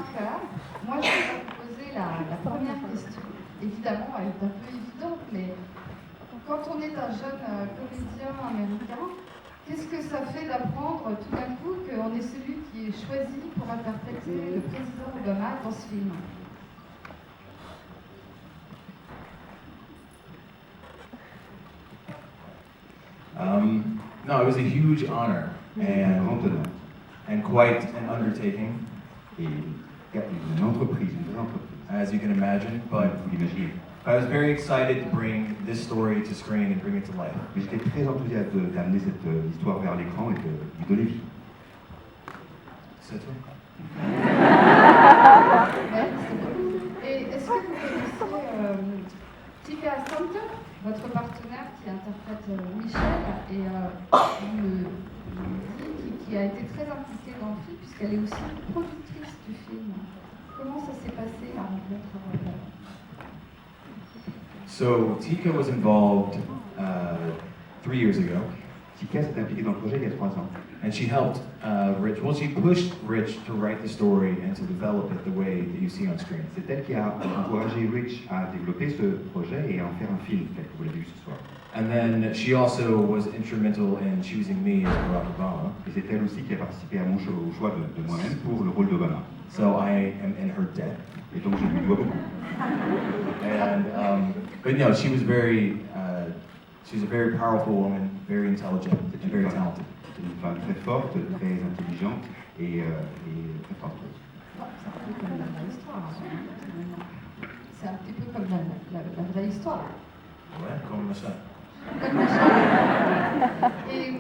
marqueur. Moi, je vais vous poser la première question. Évidemment, elle est un peu évidente, mais quand on est un jeune comédien américain, qu'est-ce que ça fait d'apprendre tout d'un coup qu'on est celui qui est choisi pour interpréter le président Obama dans ce film? No, it was a huge honor and quite an undertaking, Et une entreprise, une vraie entreprise. as you can imagine, but Vous l'imaginez. I was very excited to bring this story to screen and bring it to life. Mais j'étais très enthousiaste d'amener cette histoire vers l'écran et de lui donner vie. C'est tout. Merci beaucoup. Et est-ce que vous connaissez Tika Sawyers, votre partenaire qui interprète Michel, et me dit qui a été très impliquée dans le film, puisqu'elle est aussi productrice du film. Comment ça s'est passé la rencontre avec elle? So Tika was involved 3 years ago, Tika s'est impliquée dans le projet il y a 3 ans. and she helped Rich. Well, she pushed Rich to write the story and to develop it the way that you see on screen. C'est elle qui a encouragé Rich à développer ce projet et à en faire un film, tel que vous l'avez vu ce soir. And then she also was instrumental in choosing me as Barack Obama. Et c'est elle aussi qui a participé à mon au choix de moi-même pour le rôle d'Obama. So I am in her debt. Et donc je lui dois beaucoup. And but no, she was a very powerful woman, very intelligent, and very talented. C'est une femme très forte, très intelligente et très forte. C'est un peu comme la vraie histoire. C'est un petit peu comme la vraie histoire. Ouais, comme ça. Et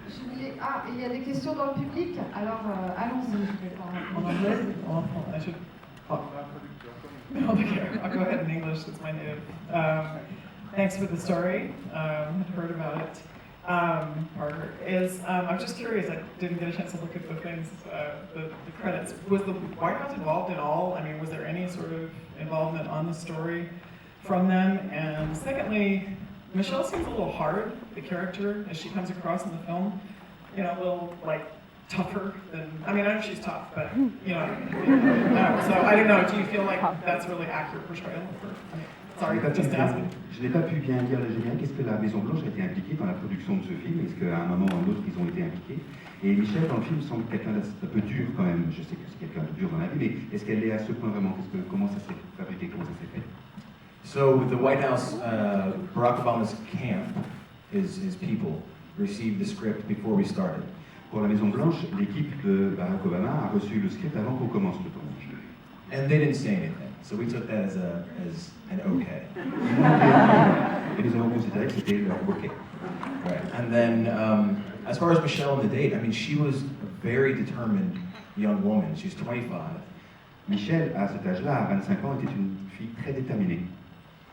je voulais... Ah, il y a des questions dans le public. Alors, allons-y. Je vais pas En anglais? I should. Oh, no, I'll go ahead in English. It's my native. Thanks for the story. Had heard about it. Parker is. I'm just curious. I didn't get a chance to look at the things, the credits. Was the White House involved at all? I mean, was there any sort of involvement on the story from them? And secondly, Michelle seems a little hard, the character, as she comes across in the film. You know, a little like tougher than. I mean, I know she's tough, but you know. So I don't know. Do you feel like that's a really accurate portrayal of her? I mean, sorry, just asking. Je n'ai pas pu bien lire le générique. Est-ce que la Maison Blanche a été impliquée dans la production de ce film? Est-ce qu'à un moment ou à un autre, ils ont été impliqués? Et Michel, dans le film, semble quelqu'un d'un peu dur quand même. Je sais que c'est quelqu'un de dur dans la vie, mais est-ce qu'elle est à ce point vraiment? Comment ça s'est fabriqué? Comment ça s'est fait? So the White House, Barack Obama's camp, his people, received the script before we started. Pour la Maison Blanche, l'équipe de Barack Obama a reçu le script avant qu'on commence le tournage. And they didn't say anything, so we took that as an okay. Et nous avons considéré que c'était leur OK. Right. And then, as far as Michelle and the date, I mean, she was a very determined young woman. She's 25. Michelle, à cet âge-là, à 25 ans, était une fille très déterminée.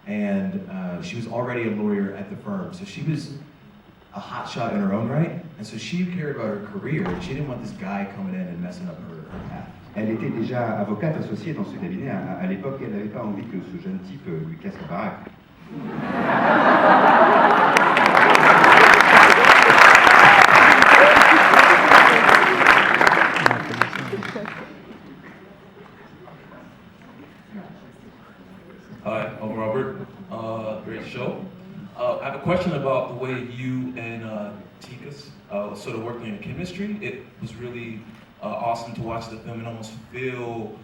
And she was already a lawyer at the firm, so she was a hot shot in her own right. And so she cared about her career. She didn't want this guy coming in and messing up her path. Elle était déjà avocate associée dans ce cabinet. À l'époque, elle n'avait pas envie que ce jeune type lui casse la baraque. Hi, I'm Robert. Great show. I have a question about the way you and Tikas sort of worked in chemistry. It was really awesome to watch the film and almost feel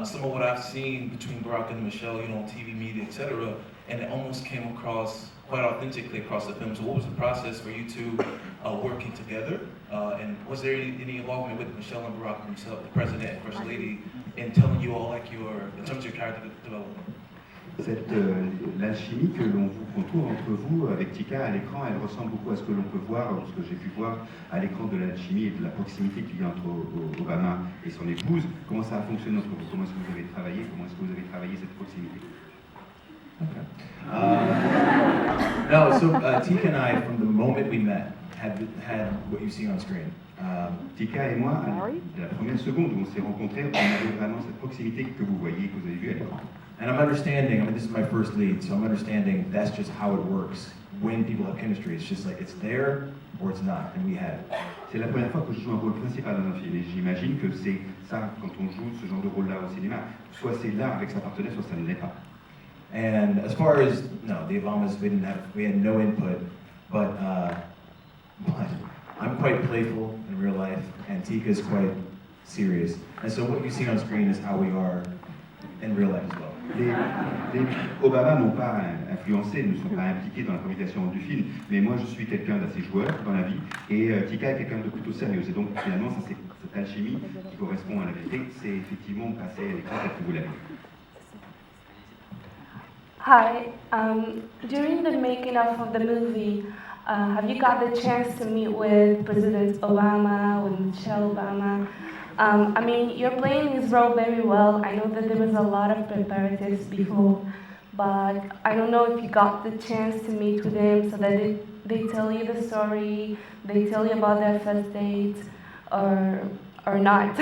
some of what I've seen between Barack and Michelle, you know, on TV, media, etc. And it almost came across quite authentically across the film. So what was the process for you two working together? And was there any involvement with Michelle and Barack himself, the president and first lady, in telling you all like in terms of your character development? L'alchimie qu'on trouve entre vous avec Tika à l'écran, elle ressemble beaucoup à ce que l'on peut voir, ce que j'ai pu voir à l'écran de l'alchimie et de la proximité qu'il y a entre Obama et son épouse. Comment ça a fonctionné entre vous? Comment est-ce que vous avez travaillé? Comment est-ce que vous avez travaillé cette proximité? Okay. No, so Tika and I, from the moment we met, had what you see on screen. Tika et moi, à la première seconde où on s'est rencontrés, on avait vraiment cette proximité que vous voyez, que vous avez vue à l'écran. And I'm understanding, I mean, this is my first lead, so I'm understanding that's just how it works when people have chemistry. It's just like, it's there or it's not, and we had it. C'est la première fois que je joue un rôle principal dans un film et j'imagine que c'est ça quand on joue ce genre de rôle-là au cinéma. Soit c'est là avec sa partenaire, soit ça ne l'est pas. And as far as, no, the Obamas, we had no input, but I'm quite playful in real life, and Tika's quite serious. And so what you see on screen is how we are in real life as well. Les Obama n'ont pas influencé, ne sont pas impliqués dans la fabrication du film, mais moi je suis quelqu'un d'assez joueur dans la vie, et Tika est quelqu'un de plutôt sérieux. Et donc finalement, ça, c'est cette alchimie qui correspond à la vérité, c'est effectivement passer à l'écran tel que vous l'avez. Hi. During the making of the movie, have you got the chance to meet with President Obama, with Michelle Obama? I mean, you're playing this role very well. I know that there was a lot of preparatives before, but I don't know if you got the chance to meet with them so that they tell you the story, they tell you about their first date, or not.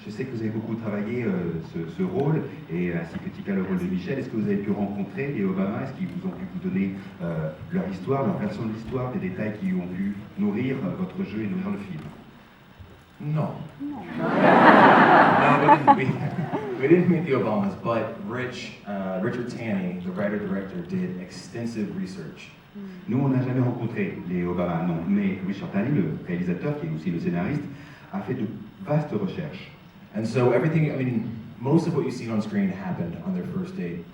Je sais que vous avez beaucoup travaillé ce rôle, et ainsi que Tika le rôle de Michel. Est-ce que vous avez pu rencontrer les Obama? Est-ce qu'ils vous ont pu vous donner leur histoire, leur version de l'histoire, des détails qui ont pu nourrir votre jeu et nourrir le film? No. No, we didn't meet the Obamas, but Richard Taney, the writer-director, did extensive research. Nous, on n'a jamais rencontré les Obama, non. Mais Richard Taney, le réalisateur, qui est aussi le scénariste, a fait de vastes recherches. And so everything, I mean, most of what you see on screen happened on their first date.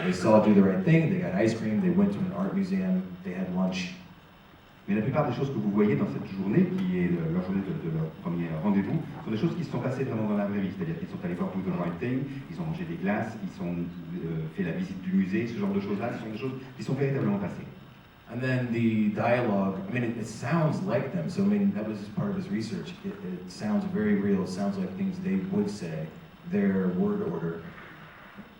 They saw Do the Right Thing, they got ice cream, they went to an art museum, they had lunch. Mais la plupart des choses que vous voyez dans cette journée, qui est leur journée de leur premier rendez-vous, sont des choses qui se sont passées vraiment dans la vraie vie. C'est-à-dire qu'ils sont allés voir Do the Right Thing, ils ont mangé des glaces, ils ont fait la visite du musée, ce genre de choses-là, ce sont des choses qui sont véritablement passées. And then the dialogue, I mean, it sounds like them. So, I mean, that was part of his research. It sounds very real. It sounds like things they would say, their word order.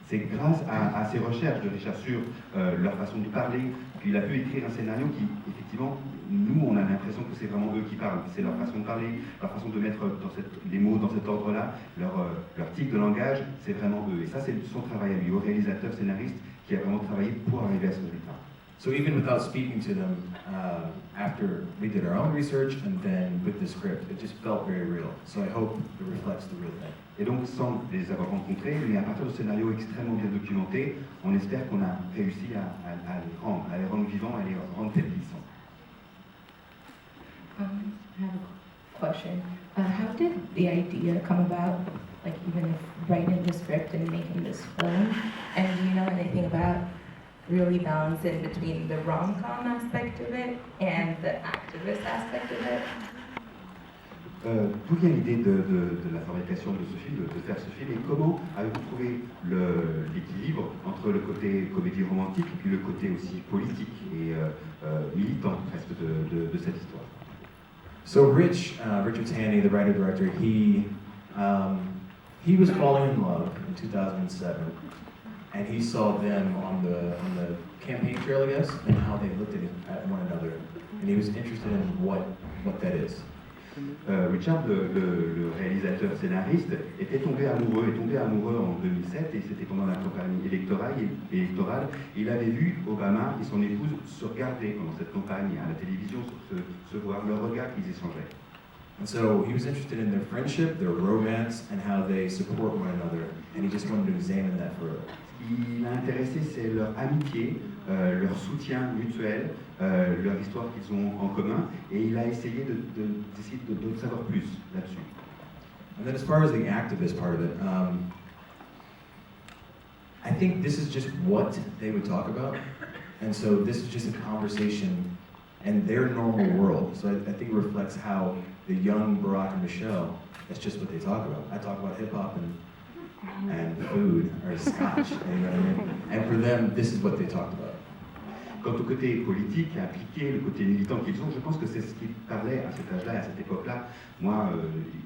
C'est grâce à ces recherches de Richard sur leur façon de parler qu'il a pu écrire un scénario qui, effectivement, nous, on a l'impression que c'est vraiment eux qui parlent. C'est leur façon de parler, leur façon de mettre les mots dans cet ordre-là, leur tic de langage, c'est vraiment eux. Et ça, c'est son travail à lui, au réalisateur, scénariste, qui a vraiment travaillé pour arriver à ce résultat. So even without speaking to them, after we did our own research and then with the script, it just felt very real. So I hope it reflects the real thing. Et donc, sans les avoir rencontrés, mais à partir de scénarios extrêmement bien documentés, on espère qu'on a réussi à les rendre vivants, à les rendre tels qu'ils sont. I have a question. How did the idea come about, like even writing the script and making this film? And do you know anything about really balancing between the rom-com aspect of it and the activist aspect of it? D'où vient l'idée de la fabrication de ce film, de faire ce film, et comment avez-vous trouvé l'équilibre entre le côté comédie romantique et puis le côté aussi politique et militant presque de cette histoire? So Richard Taney, the writer-director, he was falling in love in 2007, and he saw them on the campaign trail, I guess, and how they looked at one another, and he was interested in what that is. Richard, le réalisateur scénariste, est tombé amoureux en 2007, et c'était pendant la campagne électorale, et il avait vu Obama et son épouse se regarder pendant cette campagne à la télévision, se voir, leur regard qu'ils échangeaient. And so he was interested in their friendship, their romance, and how they support one another, and he just wanted to examine that further. Ce qui l'a intéressé, c'est leur amitié, leur soutien mutuel, leur histoire qu'ils ont en commun, et il a essayé d'essayer de savoir plus là-dessus. And then as far as the activist part of it, I think this is just what they would talk about, and so this is just a conversation in their normal world. So I think it reflects how the young Barack and Michelle, that's just what they talk about. I talk about hip-hop and food, or scotch, you know what I mean? And for them, this is what they talked about. Quant au côté politique, impliqué, le côté militant qu'ils ont, je pense que c'est ce qu'ils parlaient à cet âge-là, à cette époque-là. Moi,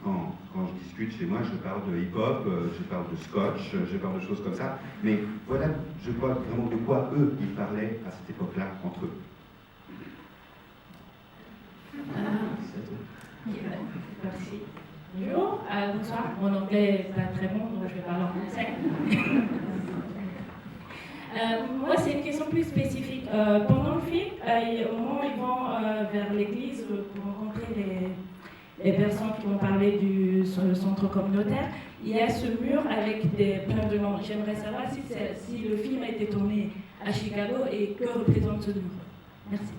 quand je discute chez moi, je parle de hip-hop, je parle de scotch, je parle de choses comme ça. Mais voilà, je vois vraiment de quoi eux, ils parlaient à cette époque-là, entre eux. Merci. Bonjour, bonsoir. Mon anglais n'est pas très bon, donc je vais parler en français. Moi, c'est une question plus spécifique. Pendant le film, au moment où ils vont vers l'église pour rencontrer les personnes qui vont parler sur le centre communautaire, il y a ce mur avec plein de noms. J'aimerais savoir si le film a été tourné à Chicago et que représente ce mur. Merci.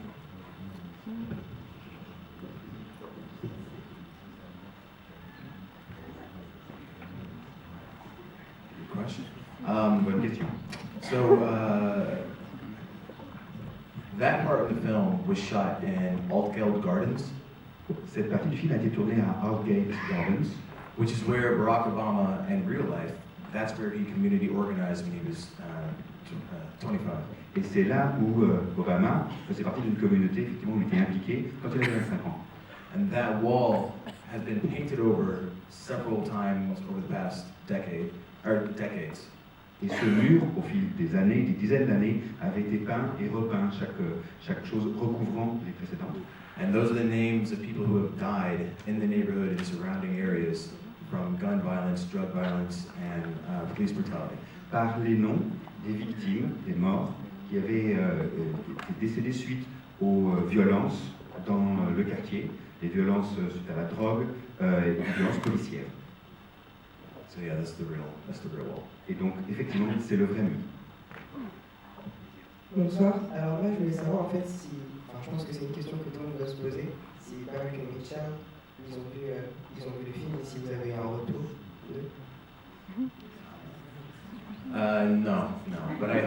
Question? Bonne question. So, that part of the film was shot in Altgeld Gardens, Cette partie du film a été tournée à Aldgate Gardens, which is where Barack Obama, in real life, that's where he community organized when he was 25. et c'est là où Obama faisait partie d'une communauté effectivement où il était impliqué quand il avait 25 ans. And that wall has been painted over several times over the past decades. Et ce mur, au fil des années, des dizaines d'années, avait été peint et repeint, chaque chose recouvrant les précédentes. And those are the names of people who have died in the neighborhood and surrounding areas from gun violence, drug violence, and police brutality. Par les noms des victimes, des morts, qui avaient été décédés suite aux violences dans le quartier, les violences suite à la drogue et les violences policières. So yeah, that's the real wall. Et donc, effectivement, c'est le vrai mur. Bonsoir. Alors moi, je voulais savoir en fait si, enfin, je pense que c'est une question que tout le monde doit se poser, si Barack et Mitchell, ils ont vu le film et si vous avez eu un retour d'eux. No, but I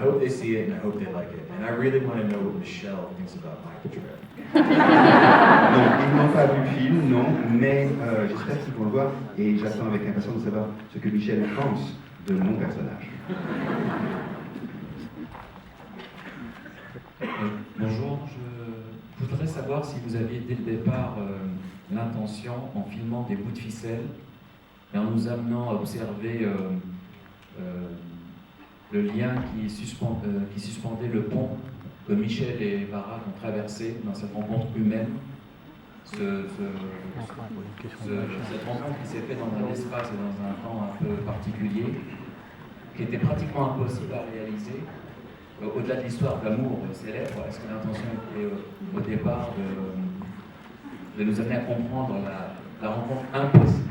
hope they see it and I hope they like it. And I really want to know what Michelle thinks about my portrayal. Non, ils n'ont pas vu le film, non, mais j'espère qu'ils vont le voir et j'attends avec impatience de savoir ce que Michel pense de mon personnage. Bonjour, je voudrais savoir si vous aviez dès le départ l'intention, en filmant des bouts de ficelle et en nous amenant à observer le lien qui suspendait le pont que Michel et Barack ont traversé dans cette rencontre humaine, cette rencontre qui s'est faite dans un espace et dans un temps un peu particulier, qui était pratiquement impossible à réaliser. Au-delà de l'histoire d'amour célèbre, est-ce que l'intention était au départ de nous amener à comprendre la rencontre impossible?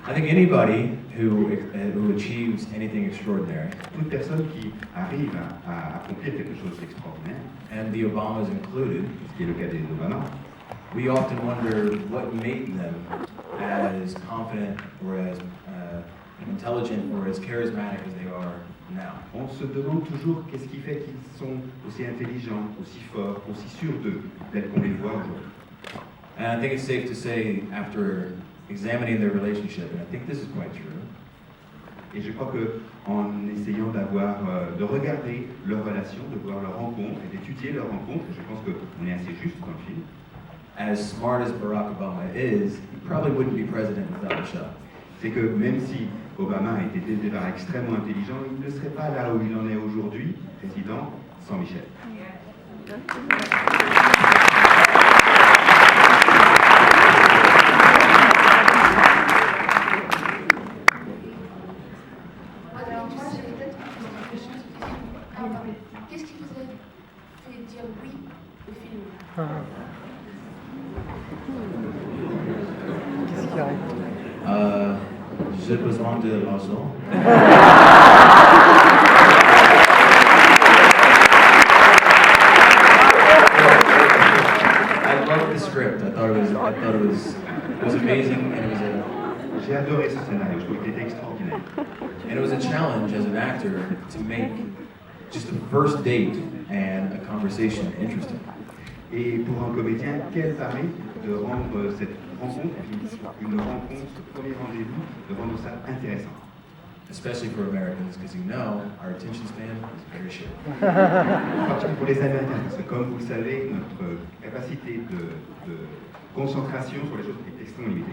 I think anybody who achieves anything extraordinary, Toute personne qui arrive à accomplir quelque chose d'extraordinaire, and the Obamas included, ce qui est le cas des Obama, we often wonder what made them as confident or as intelligent or as charismatic as they are now. on se demande toujours qu'est-ce qui fait qu'ils sont aussi intelligents, aussi forts, aussi sûrs d'eux, tels qu'on les voit aujourd'hui. And I think it's safe to say, after examining their relationship, and I think this is quite true, Et je crois que en essayant de regarder leur relation, de voir leur rencontre et d'étudier leur rencontre, je pense qu'on est assez juste dans le film. as smart as Barack Obama is, he probably wouldn't be president without Michelle. C'est que même si Obama a été dès le départ extrêmement intelligent, il ne serait pas là où il en est aujourd'hui, président, sans Michel. Alors moi j'ai peut-être une question. Qu'est-ce qui vous a fait dire oui au film? Qu'est-ce qui arrive? J'ai besoin de l'argent. I loved the script. I thought it was amazing, and it was J'ai adoré ce scénario, je trouve qu'il était extraordinaire. and it was a challenge as an actor to make just a first date and a conversation interesting. Et pour un comédien, quel pari de rendre cette rencontre, une rencontre, ce premier rendez-vous, de rendre ça intéressant. Especially for Americans, because you know our attention span is very short. En particulier pour les Américains, parce que comme vous le savez, notre capacité concentration sur les choses extrêmement limitées.